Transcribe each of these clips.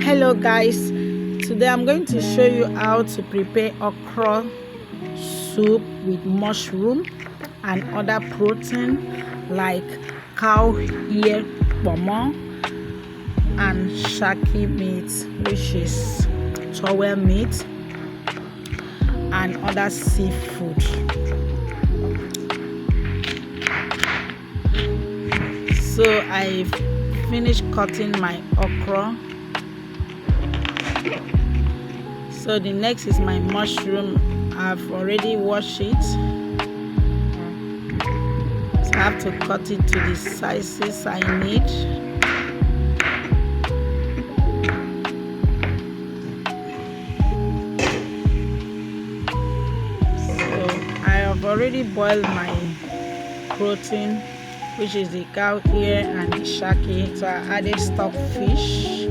Hello guys, today I'm going to show you how to prepare okra soup with mushroom and other protein like cow ear pomo and shaki meat, which is towel meat, and other seafood. So I've finished cutting my okra. So the next is my mushroom. I've already washed it, so I have to cut it to the sizes I need. So I have already boiled my protein, which is the cow ear and the shaki. So I added stock fish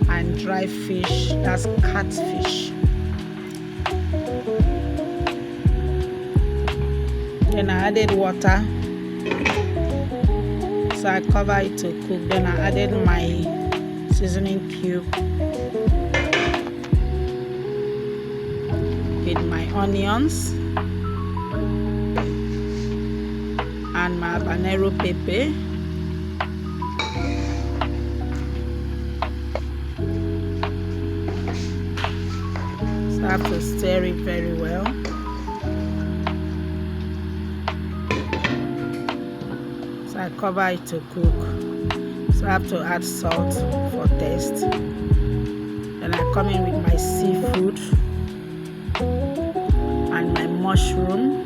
and dry fish, that's catfish. Then I added water, so I cover it to cook. Then I added my seasoning cube with my onions and my habanero pepper. So I have to stir it very well. So I cover it to cook. So I have to add salt for taste. Then I come in with my seafood and my mushroom.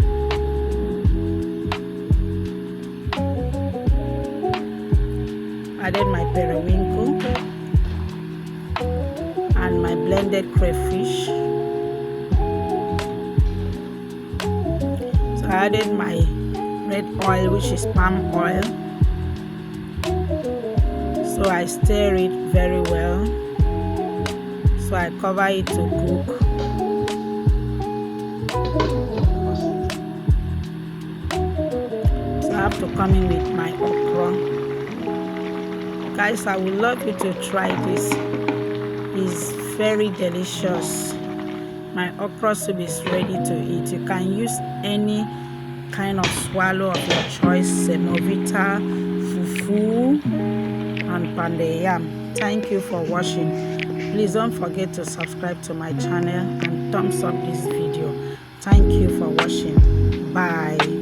Added my periwinkle and my blended crayfish. So I added my red oil, which is palm oil. So I stir it very well. So I cover it to cook. So I have to come in with my okra. Guys, I would love you to try this. It's very delicious. My okra soup is ready to eat. You can use any kind of swallow of your choice: semovita, fufu, and pounded yam. Thank you for watching. Please don't forget to subscribe to my channel and thumbs up this video. Thank you for watching. Bye.